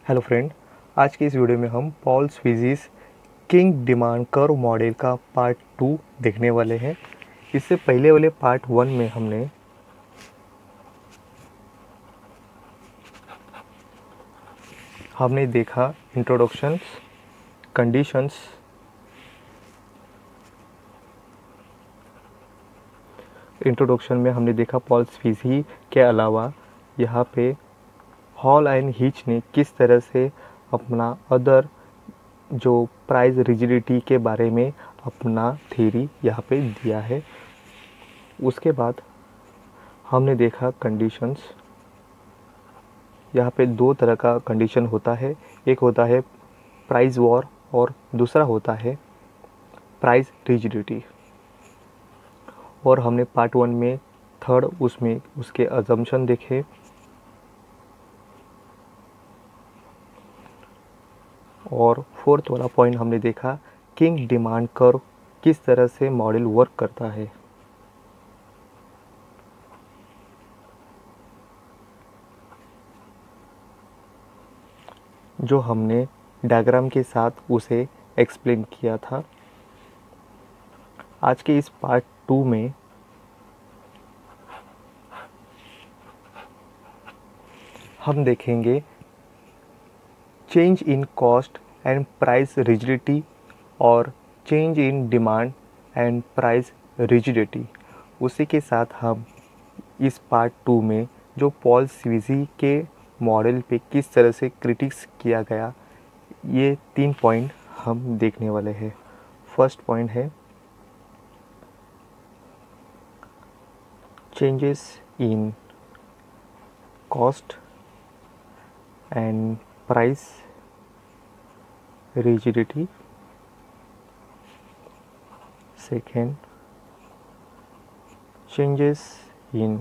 Hello friend, आज के इस वीडियो में हम Paul Sweezy's kinked demand curve model का पार्ट 2 देखने वाले हैं। इससे पहले वाले पार्ट 1 में हमने देखा इंट्रोडक्शंस, कंडीशंस, इंट्रोडक्शन में हमने देखा पॉल स्वीजी के अलावा यहाँ पे हॉल एंड हिच ने किस तरह से अपना अदर जो प्राइस रिजिडिटी के बारे में अपना थ्योरी यहाँ पे दिया है। उसके बाद हमने देखा कंडीशंस। यहाँ पे दो तरह का कंडीशन होता है, एक होता है प्राइस वॉर और दूसरा होता है प्राइस रिजिडिटी। और हमने पार्ट 1 में थर्ड उसमें उसके अजम्पशन देखे। और फोर्थ वाला पॉइंट हमने देखा किंग डिमांड कर्व किस तरह से मॉडल वर्क करता है। जो हमने डायग्राम के साथ उसे एक्सप्लेन किया था। आज के इस पार्ट 2 में हम देखेंगे change in cost and price rigidity और change in demand and price rigidity. उसी के साथ हम इस पार्ट 2 में जो पॉल स्वीजी के मॉडल पे किस तरह से क्रिटिक्स किया गया, ये 3 पॉइंट हम देखने वाले हैं। फर्स्ट पॉइंट है changes in cost and price rigidity. Second, changes in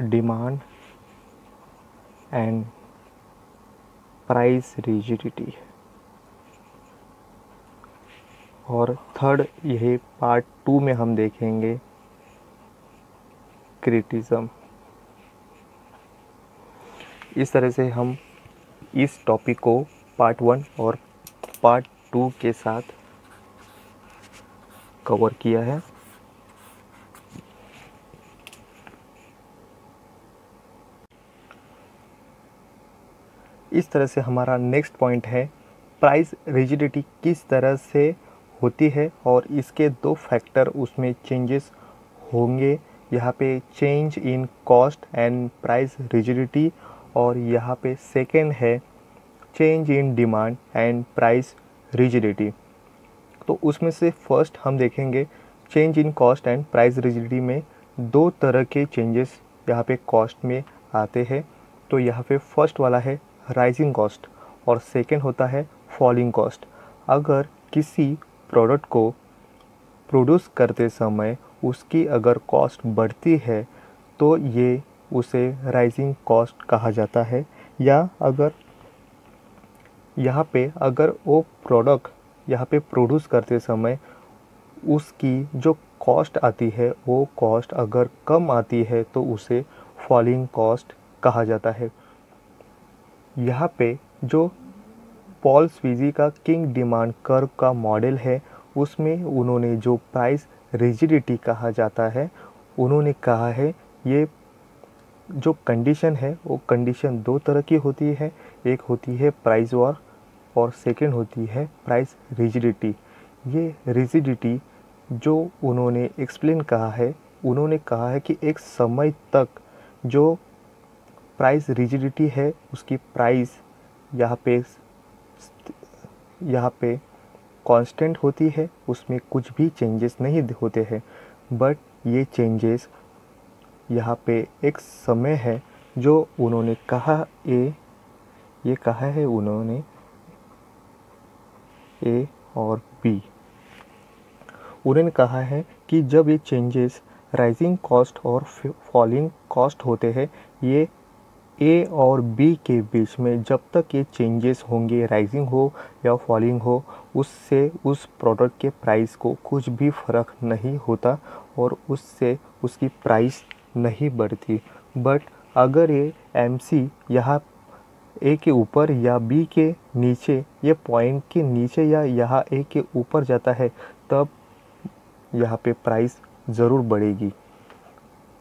demand and price rigidity. और थर्ड, यही पार्ट 2 में हम देखेंगे क्रिटिसिज्म। इस तरह से हम इस टॉपिक को पार्ट 1 और पार्ट 2 के साथ कवर किया है। इस तरह से हमारा नेक्स्ट पॉइंट है प्राइस रिजिडिटी किस तरह से होती है और इसके दो फैक्टर उसमें चेंजेस होंगे। यहाँ पे change in cost and price rigidity और यहाँ पे सेकेंड है change in demand and price rigidity. तो उसमें से फर्स्ट हम देखेंगे change in cost and price rigidity में दो तरह के चेंजेस यहाँ पे कॉस्ट में आते हैं। तो यहाँ पे फर्स्ट वाला है राइजिंग कॉस्ट और सेकेंड होता है फॉलिंग कॉस्ट। अगर किसी प्रोडक्ट को प्रोड्यूस करते समय उसकी अगर कॉस्ट बढ़ती है तो ये उसे राइजिंग कॉस्ट कहा जाता है। या अगर यहाँ पे अगर वो प्रोडक्ट यहाँ पे प्रोड्यूस करते समय उसकी जो कॉस्ट आती है वो कॉस्ट अगर कम आती है तो उसे फॉलिंग कॉस्ट कहा जाता है। यहाँ पे जो पॉल स्वीजी का किंग डिमांड कर्व का मॉडल है उसमें उन्होंने जो प्राइस रिजिडिटी कहा जाता है, उन्होंने कहा है ये जो कंडीशन है वो कंडीशन दो तरह की होती है। एक होती है प्राइस वॉर और सेकेंड होती है प्राइस रिजिडिटी। ये रिजिडिटी जो उन्होंने एक्सप्लेन कहा है, उन्होंने कहा है कि एक समय तक जो प्राइस रिजिडिटी है उसकी प्राइस यहाँ पे कांस्टेंट होती है, उसमें कुछ भी चेंजेस नहीं होते हैं। बट ये चेंजेस यहाँ पे एक समय है जो उन्होंने कहा ये कहा है उन्होंने ए और बी। उन्होंने कहा है कि जब ये चेंजेस राइजिंग कॉस्ट और फॉलिंग कॉस्ट होते हैं, ये ए और बी के बीच में जब तक ये चेंजेस होंगे, राइजिंग हो या फॉलिंग हो, उससे उस प्रोडक्ट के प्राइस को कुछ भी फ़र्क नहीं होता और उससे उसकी प्राइस नहीं बढ़ती। बट अगर ये एमसी यहाँ ए के ऊपर या बी के नीचे, ये पॉइंट के नीचे या यहाँ ए के ऊपर जाता है, तब यहाँ पे प्राइस ज़रूर बढ़ेगी।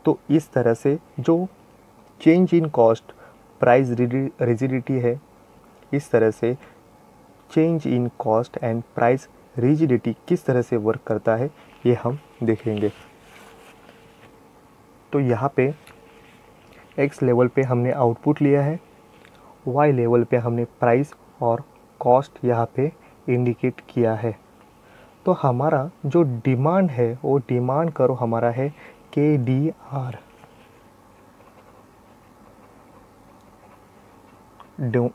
तो इस तरह से जो change in cost price rigidity है, इस तरह से change in cost and price rigidity किस तरह से वर्क करता है, ये हम देखेंगे। तो यहाँ पे एक्स लेवल पे हमने आउटपुट लिया है, वाई लेवल पे हमने प्राइस और कॉस्ट यहाँ पे इंडिकेट किया है। तो हमारा जो डिमांड है वो डिमांड करो हमारा है KDR।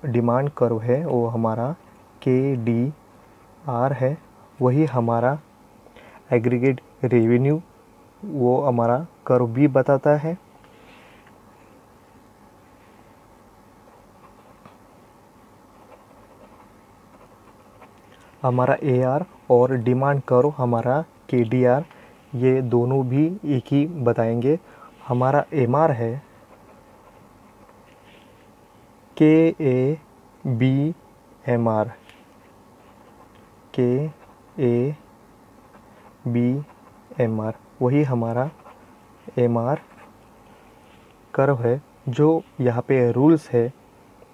डिमांड कर्व है वो हमारा KDR है। वही हमारा एग्रीगेट रेवेन्यू वो हमारा कर्व भी बताता है। हमारा AR और डिमांड कर्व हमारा KDR, ये दोनों भी एक ही बताएंगे। हमारा MR है KABMR, KABMR वही हमारा MR कर्व है। जो यहाँ पे रूल्स है,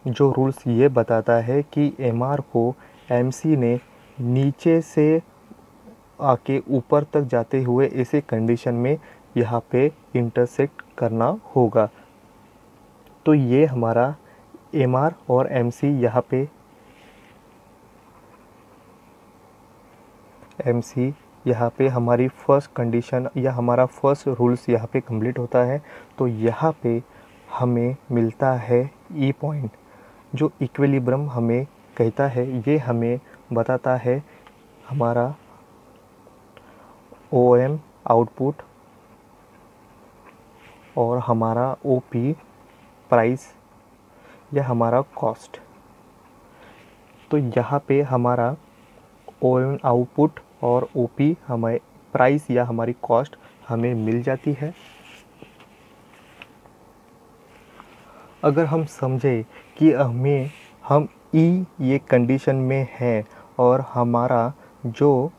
जो रूल्स ये बताता है कि MR को MC ने नीचे से आके ऊपर तक जाते हुए ऐसे कंडीशन में यहाँ पे इंटरसेक्ट करना होगा। तो ये हमारा MR और MC यहाँ पे MC यहाँ पे हमारी फर्स्ट कंडीशन या हमारा फर्स्ट रूल्स यहाँ पे कंप्लीट होता है। तो यहाँ पे हमें मिलता है E पॉइंट, जो इक्विलिब्रियम हमें कहता है। ये हमें बताता है हमारा OM आउटपुट और हमारा OP प्राइस या हमारा कॉस्ट। तो यहाँ पे हमारा OM आउटपुट और OP हमें प्राइस या हमारी कॉस्ट हमें मिल जाती है। अगर हम समझे कि हम E ये कंडीशन में है और हमारा जो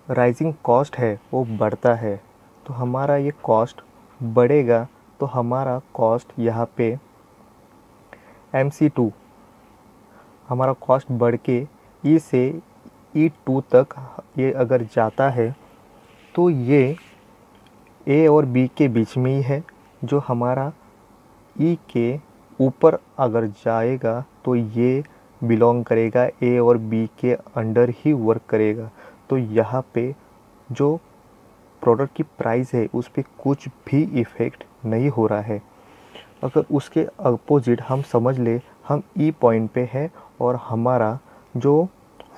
राइजिंग कॉस्ट है वो बढ़ता है, तो हमारा ये कॉस्ट बढ़ेगा। तो हमारा कॉस्ट यहाँ पे MC2 हमारा कॉस्ट बढ़ के E से E2 तक ये अगर जाता है, तो ये A और B के बीच में ही है। जो हमारा E के ऊपर अगर जाएगा तो ये बिलोंग करेगा A और B के अंडर ही वर्क करेगा। तो यहाँ पे जो प्रोडक्ट की प्राइस है उस पर कुछ भी इफ़ेक्ट नहीं हो रहा है। अगर उसके अपोजिट हम समझ ले, हम E पॉइंट पे है और हमारा जो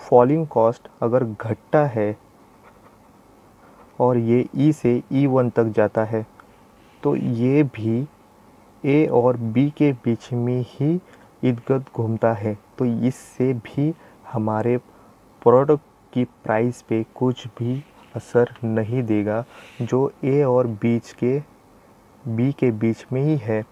फॉलिंग कॉस्ट अगर घटता है और ये E से E1 तक जाता है, तो ये भी A और B के बीच में ही इर्द-गिर्द घूमता है। तो इससे भी हमारे प्रोडक्ट की प्राइस पे कुछ भी असर नहीं देगा। जो A और B के बीच में ही है,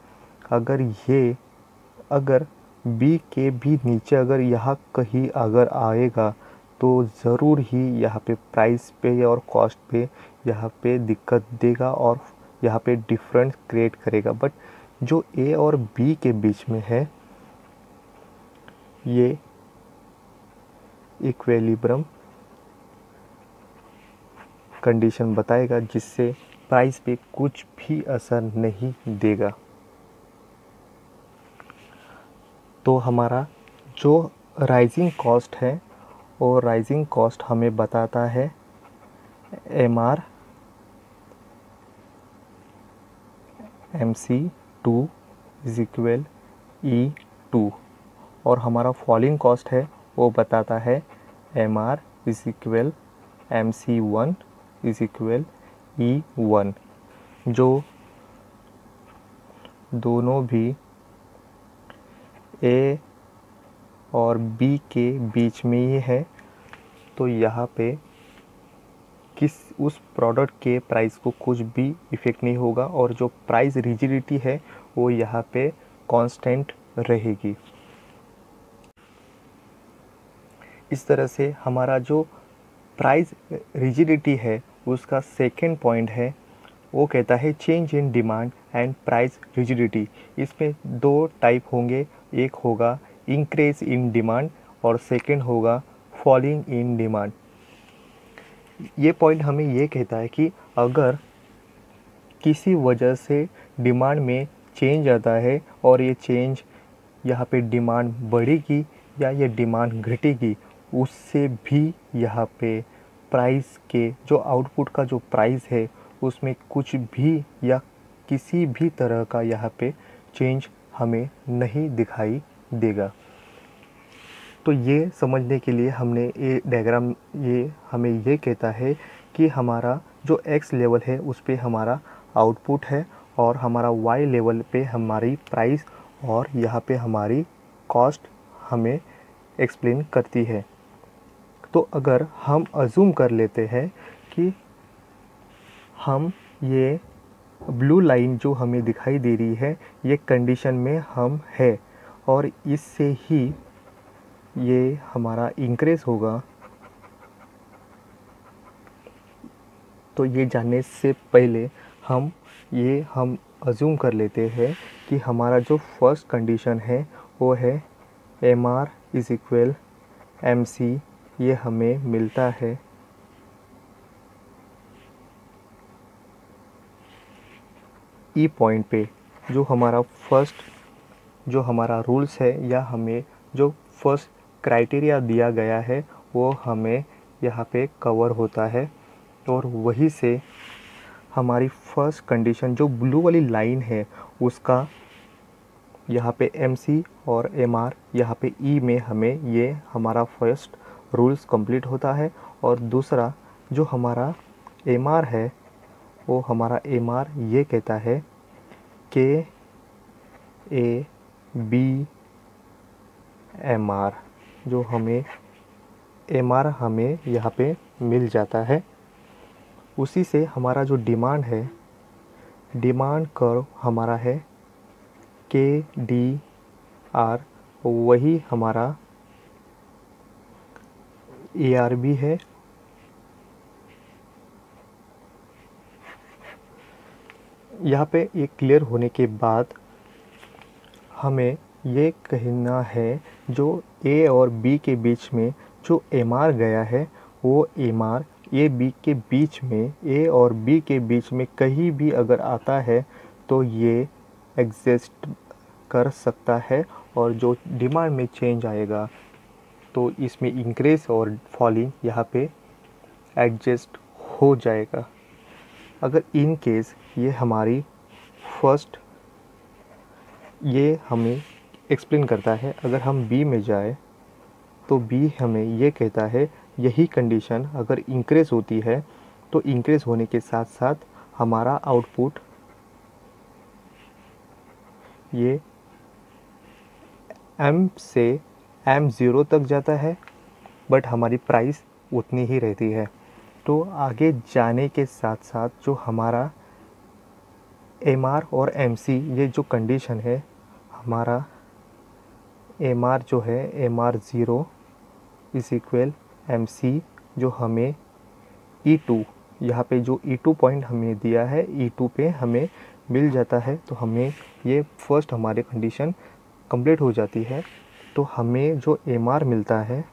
अगर B के भी नीचे अगर यहाँ कहीं अगर आएगा तो ज़रूर ही यहाँ पे प्राइस पे और कॉस्ट पे यहाँ पे दिक्कत देगा और यहाँ पे डिफरेंस क्रिएट करेगा। बट जो A और B के बीच में है, ये इक्विलिब्रियम कंडीशन बताएगा, जिससे प्राइस पे कुछ भी असर नहीं देगा। तो हमारा जो राइजिंग कॉस्ट है, और राइजिंग कॉस्ट हमें बताता है MR MC2 is equal E2, और हमारा फॉलिंग कॉस्ट है वो बताता है MR is equal MC1 is equal E1। जो दोनों भी A और B के बीच में ही है, तो यहाँ पे उस प्रोडक्ट के प्राइस को कुछ भी इफ़ेक्ट नहीं होगा। और जो प्राइस रिजिडिटी है वो यहाँ पे कांस्टेंट रहेगी। इस तरह से हमारा जो प्राइस रिजिडिटी है उसका सेकेंड पॉइंट है, वो कहता है change in demand and price rigidity. इसमें दो टाइप होंगे, एक होगा इंक्रीज इन डिमांड और सेकेंड होगा फॉलिंग इन डिमांड। ये पॉइंट हमें ये कहता है कि अगर किसी वजह से डिमांड में चेंज आता है और ये चेंज यहाँ पे डिमांड बढ़ेगी या ये डिमांड घटेगी, उससे भी यहाँ पे प्राइस के जो आउटपुट का जो प्राइस है उसमें कुछ भी या किसी भी तरह का यहाँ पे चेंज हमें नहीं दिखाई देगा। तो ये समझने के लिए हमने ये डायग्राम ये हमें ये कहता है कि हमारा जो एक्स लेवल है उस पे हमारा आउटपुट है और हमारा वाई लेवल पे हमारी प्राइस और यहाँ पे हमारी कॉस्ट हमें एक्सप्लेन करती है। तो अगर हम अज्यूम कर लेते हैं कि हम ये ब्लू लाइन जो हमें दिखाई दे रही है ये कंडीशन में हम है और इससे ही ये हमारा इंक्रीज होगा, तो ये जानने से पहले हम अज्यूम कर लेते हैं कि हमारा जो फर्स्ट कंडीशन है वो है MR इज इक्वल MC। ये हमें मिलता है ई पॉइंट पे। जो हमारा फर्स्ट जो हमारा रूल्स है या हमें जो फर्स्ट क्राइटेरिया दिया गया है वो हमें यहाँ पे कवर होता है और वही से हमारी फर्स्ट कंडीशन जो ब्लू वाली लाइन है उसका यहाँ पे MC और MR यहाँ पे E में हमें ये हमारा फर्स्ट रूल्स कंप्लीट होता है। और दूसरा जो हमारा MR है वो हमारा MR ये कहता है KABMR, जो हमें MR हमें यहाँ पे मिल जाता है। उसी से हमारा जो डिमांड है, डिमांड कर्व हमारा है KDR, वही हमारा ARB है। यहाँ पे ये क्लियर होने के बाद हमें ये कहना है जो A और B के बीच में जो MR गया है वो MR A B के बीच में, A और B के बीच में कहीं भी अगर आता है तो ये एग्जिस्ट कर सकता है और जो डिमांड में चेंज आएगा तो इसमें इंक्रीज और फॉलिंग यहाँ पे एडजस्ट हो जाएगा। अगर इन केस ये हमारी फर्स्ट ये हमें एक्सप्लेन करता है, अगर हम B में जाए तो B हमें ये कहता है यही कंडीशन अगर इंक्रीज होती है तो इंक्रीज होने के साथ साथ हमारा आउटपुट ये M से M0 तक जाता है बट हमारी प्राइस उतनी ही रहती है। तो आगे जाने के साथ साथ जो हमारा MR और MC ये जो कंडीशन है, हमारा MR जो है MR0 इज इक्वल MC, जो हमें E2 यहाँ पे जो E2 पॉइंट हमें दिया है E2 पे हमें मिल जाता है। तो हमें ये फर्स्ट हमारी कंडीशन कंप्लीट हो जाती है। तो हमें जो MR मिलता है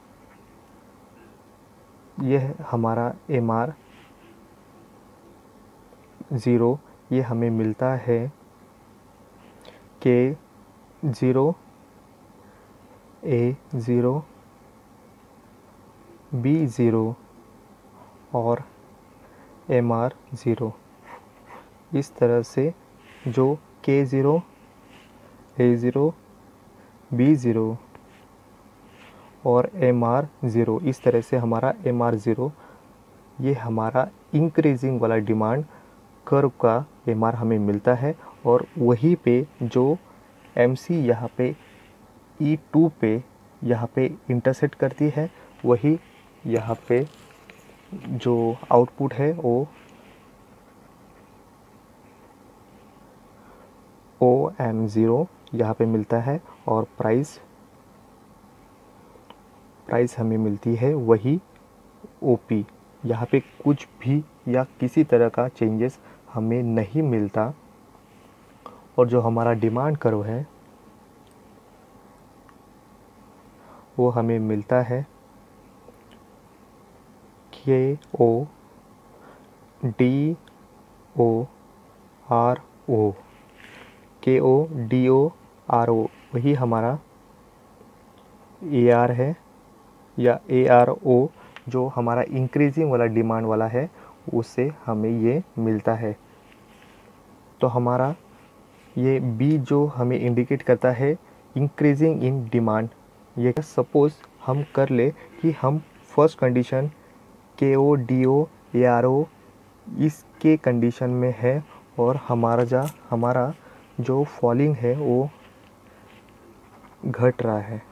यह हमारा MR0 ये हमें मिलता है K0 A0 B0 और MR0। इस तरह से जो K0 A0 B0 और MR0, इस तरह से हमारा MR0 ये हमारा इंक्रीजिंग वाला डिमांड कर्व का MR हमें मिलता है। और वहीं पे जो MC यहाँ पे E2 पे यहाँ पे इंटरसेक्ट करती है, वही यहाँ पे जो आउटपुट है वो OM0 यहाँ पे मिलता है और प्राइस हमें मिलती है वही ओपी। यहाँ पे कुछ भी या किसी तरह का चेंजेस हमें नहीं मिलता। और जो हमारा डिमांड कर्व है वो हमें मिलता है KO DORO, KODORO वही हमारा AR है या ARO, जो हमारा इंक्रीजिंग वाला डिमांड वाला है उससे हमें ये मिलता है। तो हमारा ये B जो हमें इंडिकेट करता है इंक्रीजिंग इन डिमांड। ये सपोज़ हम कर ले कि हम फर्स्ट कंडीशन KODOARO इसके कंडीशन में है और हमारा जो फॉलिंग है वो घट रहा है।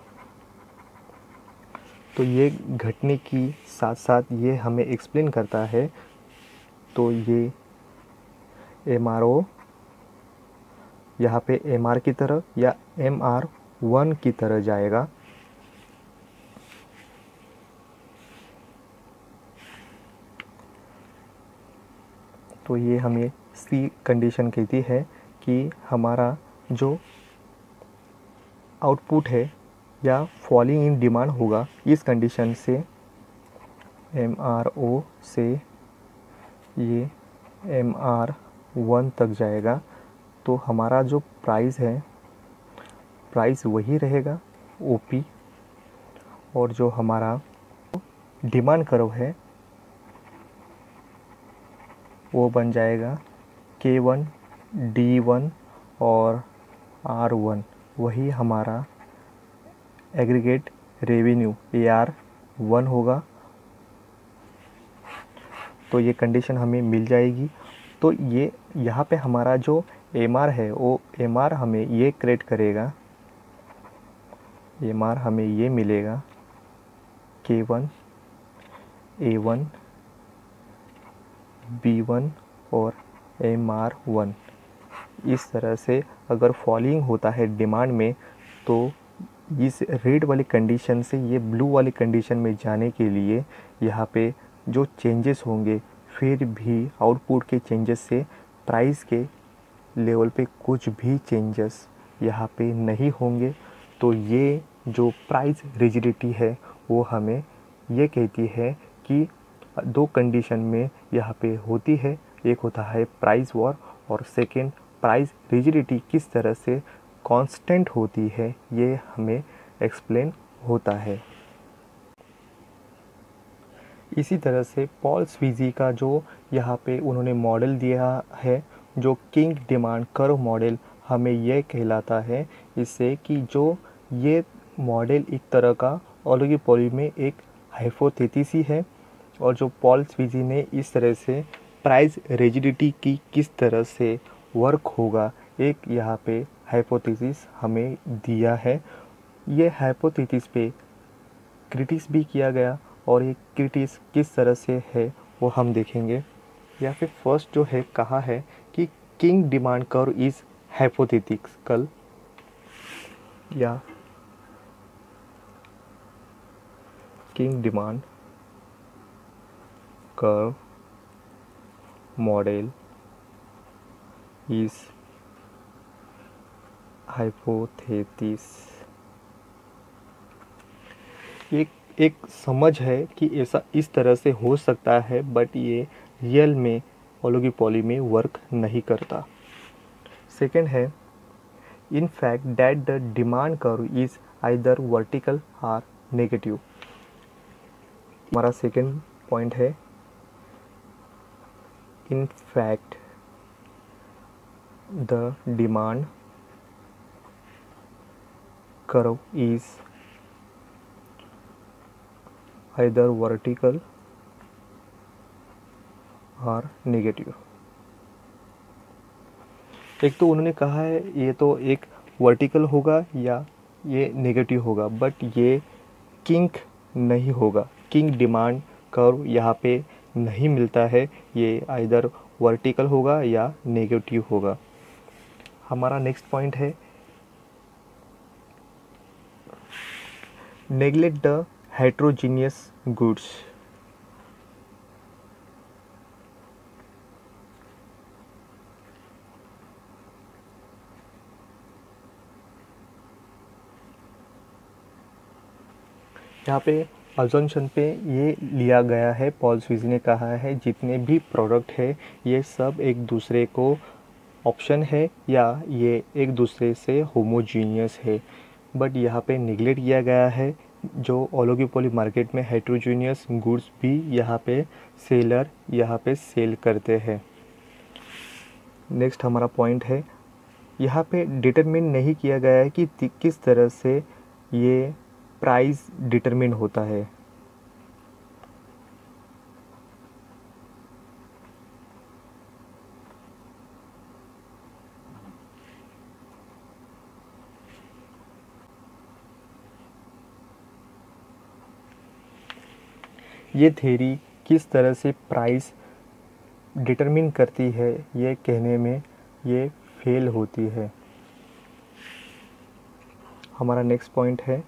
तो ये घटने की साथ साथ ये हमें एक्सप्लेन करता है। तो ये MRO यहाँ पे MR की तरह या MR1 की तरह जाएगा। तो ये हमें C कंडीशन कहती है कि हमारा जो आउटपुट है या फॉलिंग इन डिमांड होगा इस कंडीशन से MRO से ये MR1 तक जाएगा। तो हमारा जो प्राइस है प्राइस वही रहेगा OP, और जो हमारा डिमांड कर्व है वो बन जाएगा K1 D1 और R1 वही हमारा एग्रीगेट रेवेन्यू AR1 होगा। तो ये कंडीशन हमें मिल जाएगी। तो ये यहाँ पे हमारा जो MR है वो MR हमें ये क्रिएट करेगा, MR हमें ये मिलेगा K1 A1 B1 और MR1। इस तरह से अगर फॉलिंग होता है डिमांड में तो इस रेड वाली कंडीशन से ये ब्लू वाली कंडीशन में जाने के लिए यहाँ पे जो चेंजेस होंगे फिर भी आउटपुट के चेंजेस से प्राइस के लेवल पे कुछ भी चेंजेस यहाँ पे नहीं होंगे। तो ये जो प्राइस रिजिडिटी है वो हमें ये कहती है कि दो कंडीशन में यहाँ पे होती है, एक होता है प्राइस वॉर और सेकंड प्राइस रिजिडिटी किस तरह से कांस्टेंट होती है ये हमें एक्सप्लेन होता है। इसी तरह से पॉल स्वीजी का जो यहाँ पे उन्होंने मॉडल दिया है जो किंग डिमांड कर्व मॉडल हमें यह कहलाता है इससे कि जो ये मॉडल एक तरह का ओलिगोपॉली में एक हाइपोथेसिस ही है, और जो पॉल स्वीजी ने इस तरह से प्राइस रिजिडिटी की किस तरह से वर्क होगा एक यहाँ पे हाइपोथेसिस हमें दिया है। ये हाइपोथेसिस पे क्रिटिस भी किया गया और ये क्रिटिस किस तरह से है वो हम देखेंगे। या फिर फर्स्ट जो है कहा है कि kinked demand curve is hypothetical या kinked demand curve model is hypothesis. एक समझ है कि ऐसा इस तरह से हो सकता है, बट ये रियल में ओलिगोपॉली में वर्क नहीं करता। सेकंड है in fact that the demand curve is either vertical और नेगेटिव। हमारा सेकंड पॉइंट है in fact the demand curve is either vertical और नेगेटिव। एक तो उन्होंने कहा है ये तो एक वर्टिकल होगा या ये नेगेटिव होगा, बट ये किंग नहीं होगा। किंग डिमांड कर्व यहाँ पे नहीं मिलता है, ये आइदर वर्टिकल होगा या नेगेटिव होगा। हमारा नेक्स्ट पॉइंट है नेग्लेक्ट द हेट्रोजीनियस गुड्स। यहाँ पे अजम्पशन पे ये लिया गया है, पॉल स्वीजी ने कहा है जितने भी प्रोडक्ट है ये सब एक दूसरे को ऑप्शन है या ये एक दूसरे से होमोजीनियस है, बट यहाँ पे निगलेक्ट किया गया है जो ओलिगोपोली मार्केट में हेट्रोजीनियस गुड्स भी यहाँ पे सेलर यहाँ पे सेल करते हैं। नेक्स्ट हमारा पॉइंट है, यहाँ पे डिटरमिन नहीं किया गया है कि किस तरह से ये प्राइस डिटरमिन होता है। ये थ्योरी किस तरह से प्राइस डिटरमिन करती है ये कहने में ये फेल होती है। हमारा नेक्स्ट पॉइंट है,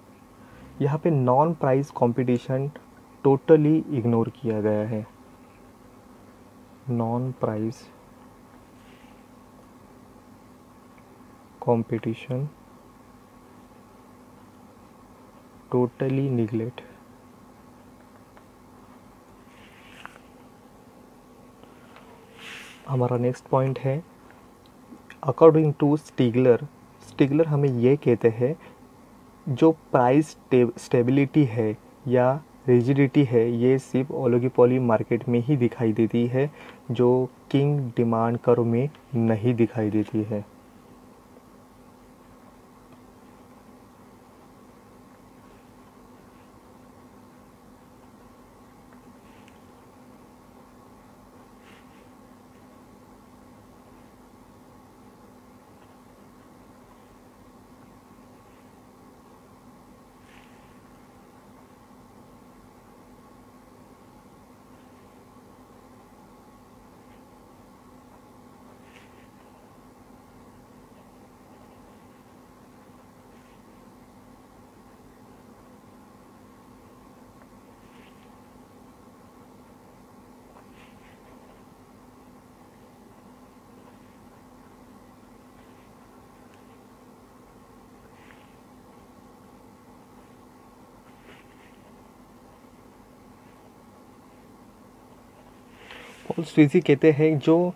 यहाँ पे non price competition totally ignore किया गया है। Non price competition totally neglect. हमारा नेक्स्ट पॉइंट है, अकॉर्डिंग टू स्टिगलर हमें ये कहते हैं जो प्राइस स्टेबिलिटी है या रिजिडिटी है ये सिर्फ ओलिगोपोली मार्केट में ही दिखाई देती है, जो किंग डिमांड कर्व में नहीं दिखाई देती है। पॉल स्वीजी कहते हैं जो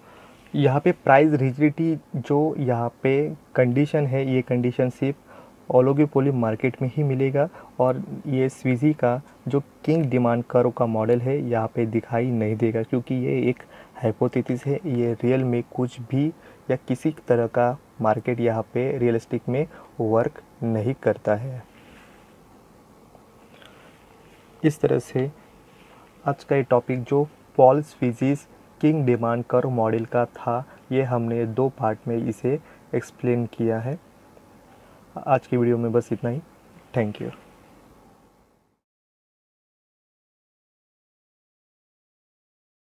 यहाँ पे प्राइस रिजिडिटी जो यहाँ पे कंडीशन है ये कंडीशन सिर्फ ओलिगोपोली मार्केट में ही मिलेगा, और ये स्वीजी का जो किंग डिमांड कर्व का मॉडल है यहाँ पे दिखाई नहीं देगा, क्योंकि ये एक हाइपोथेसिस है, ये रियल में कुछ भी या किसी तरह का मार्केट यहाँ पे रियलिस्टिक में वर्क नहीं करता है। इस तरह से आज का ये टॉपिक जो Paul Sweezy's kinked demand curve model का था, ये हमने 2 पार्ट में इसे एक्सप्लेन किया है। आज की वीडियो में बस इतना ही। Thank you.